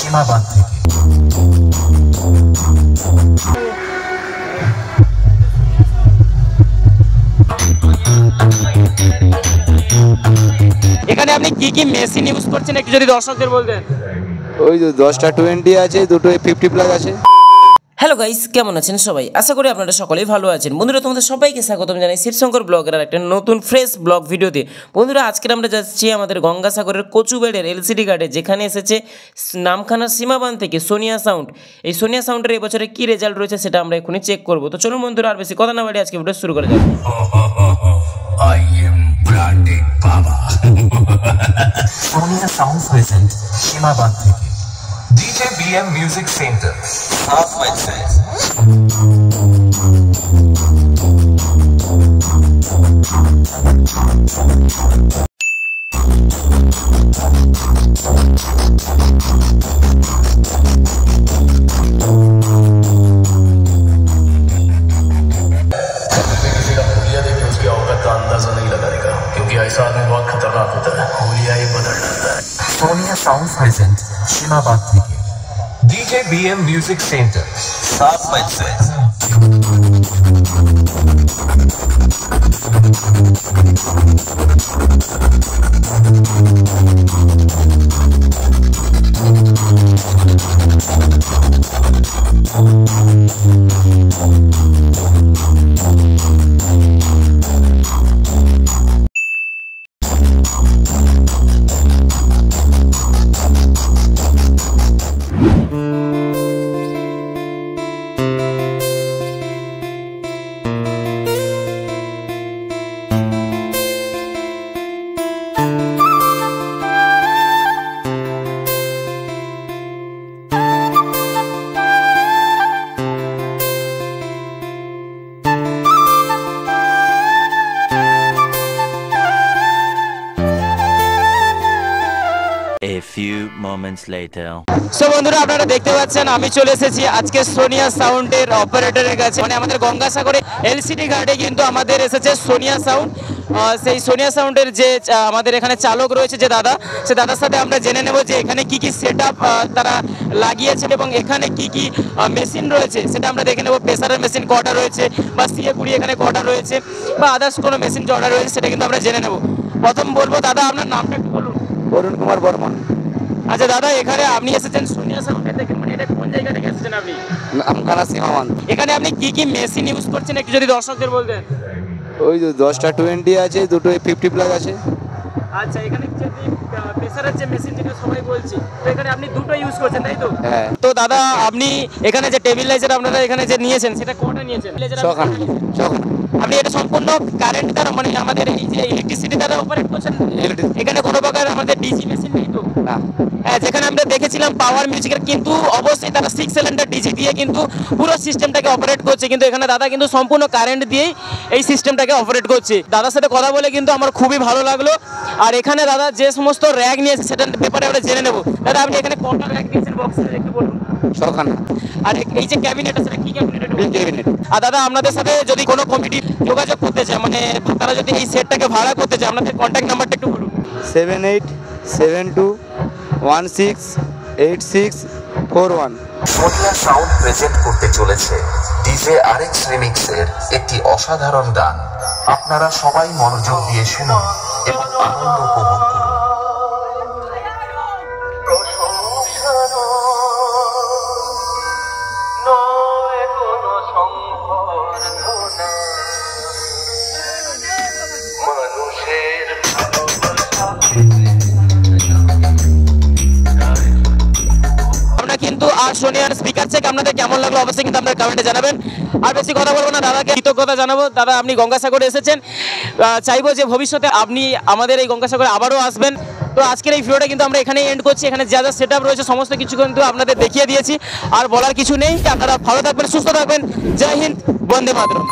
সীমাবাদ থেকে। এখানে আপনি কি কি মেশিন ইউজ করছেন একটু যদি দর্শকদের বলতেন। ওই যে 10টা 20 আছে, দুটো 50 প্লাস আছে। হ্যালো গাইস, কেমন আছেন সবাই? আশা করি আপনারা সকলেই ভালো আছেন। বন্ধুরা, তোমাদের সবাইকে স্বাগতম জানাই শিবশঙ্কর ব্লগের একটা নতুন ফ্রেশ ব্লগ ভিডিওতে। বন্ধুরা, আজকে আমরা যাচ্ছি আমাদের গঙ্গাসাগরের কচুবেড়ের এলসিডি ঘাটে, যেখানে এসেছে নামখানার সীমাবান থেকে সোনিয়া সাউন্ড। এই সোনিয়া সাউন্ডের এবছরে কী রেজাল্ট রয়েছে সেটা আমরা এখনই চেক করবো। তো চলুন বন্ধুরা, আর বেশি কথা না বাড়ি আজকে ভিডিও শুরু করে যাবো। I am branded Baba. Sonia Sound present সীমাবাদ থেকে। DJ BM Music Center. Half my size. ऐसा आदमी बहुत खतरनाक होता है, हुलिया ही बदल डालता है। Sonia Sound present সীমাবাদ থেকে। DJ BM Music Center. Half my size. A few moments later. So বন্ধুরা, আপনারা দেখতে পাচ্ছেন আমি চলে এসেছি আজকে সোনিয়া সাউন্ডের অপারেটরের কাছে। মানে আমাদের গঙ্গাসাগরে এলসিডি ঘাটে কিন্তু আমাদের এসেছে সোনিয়া সাউন্ড। সেই সোনিয়া সাউন্ডের যে আমাদের এখানে চালক রয়েছে যে দাদা, সে দাদার সাথে আমরা জেনে নেব যে এখানে কি কি সেট আপ তারা লাগিয়েছে এবং এখানে কি কি মেশিন রয়েছে সেটা আমরা দেখে নেব। প্রেসারের মেশিন কটা রয়েছে, বা সিএ কুড়ি এখানে কটা রয়েছে, বা আদার্স কোনো মেশিন জড়া রয়েছে সেটা কিন্তু আমরা জেনে নেব। প্রথম বলবো, দাদা আপনার নামটা একটু বলুন। অরুণ কুমার বর্মন। আচ্ছা দাদা, এখানে আপনি এসেছেন সোনিয়া সাউন্ডের থেকে, মানে এটা কোন জায়গা থেকে এসেছেন আপনি? নামখানা সীমাবান। এখানে আপনি কি কি মেশিন ইউজ করছেন একটু যদি দর্শকদের বলতেন। ওই যে 10টা 20 আছে, দুটো 50 প্লাস আছে। আচ্ছা, এখানে যদি প্রেসারের যে মেশিন যেটা সবাই বলছি, তো এখানে আপনি দুটো ইউজ করছেন তাই তো? হ্যাঁ। তো দাদা, আপনি এখানে যে টেবিলাইজার আপনারা এখানে যে নিয়েছেন সেটা কোনটা নিয়েছেন? ছখানা। আপনি এটা সম্পূর্ণ কারেন্ট দ্বারা, মানে আমাদের এই যে ইলেকট্রিসিটি দ্বারা অপারেট করছেন? এখানে কোনো প্রকার আমাদের ডিসি মেশিন নেই তো? না। হ্যাঁ, যেখানে আমরা দেখেছিলাম পাওয়ার মিউজিকের, কিন্তু অবশ্যই তারা 6 সিলিন্ডার ডিজি দিয়ে কিন্তু পুরো সিস্টেমটাকে অপারেট করছে, কিন্তু এখানে দাদা কিন্তু সম্পূর্ণ কারেন্ট দিয়েই এই সিস্টেমটাকে অপারেট করছে। দাদার সাথে কথা বলে কিন্তু আমার খুবই ভালো লাগলো। আর এখানে দাদা যে সমস্ত র্যাক নিয়েছে সেটার ব্যাপারে আমরা জেনে নেব। দাদা, আপনি এখানে কটা র্যাক দিয়েছেন বক্সে একটু বলুন। ছখানা। আর এই যে ক্যাবিনেট আছে, কি ক্যাবিনেট? আর দাদা, আপনাদের সাথে যদি কোনো কমিটি যোগাযোগ করতে চায়, মানে তারা যদি এই সেটটাকে ভাড়া করতে চায়, আপনাদের কন্ট্যাক্ট নাম্বারটা একটু বলুন। 7872168641। সোনিয়া সাউন্ড প্রেজেন্ট করতে চলেছে ডিজে আরএক্স রিমিক্সের একটি অসাধারণ গান। আপনারা সবাই মনোযোগ দিয়ে শুনুন এবং আনন্দ উপভোগ করুন। আমরা কিন্তু আর সোনিয়ার স্পিকার চেক আপনাদের কেমন লাগলো অবশ্যই কিন্তু আপনারা কমেন্টে জানাবেন। আর বেশি কথা বলবো না, দাদাকে কৃতজ্ঞতা জানাবো। দাদা, আপনি গঙ্গাসাগরে এসেছেন, চাইবো যে ভবিষ্যতে আপনি আমাদের এই গঙ্গাসাগরে আবারও আসবেন। তো আজকের এই ভিডিওটা কিন্তু আমরা এখানেই এন্ড করছি। এখানে যা যা সেট আপ রয়েছে সমস্ত কিছু কিন্তু আপনাদের দেখিয়ে দিয়েছি, আর বলার কিছু নেই। আপনারা ভালো থাকবেন, সুস্থ থাকবেন। জয় হিন্দ, বন্দে মাতরম।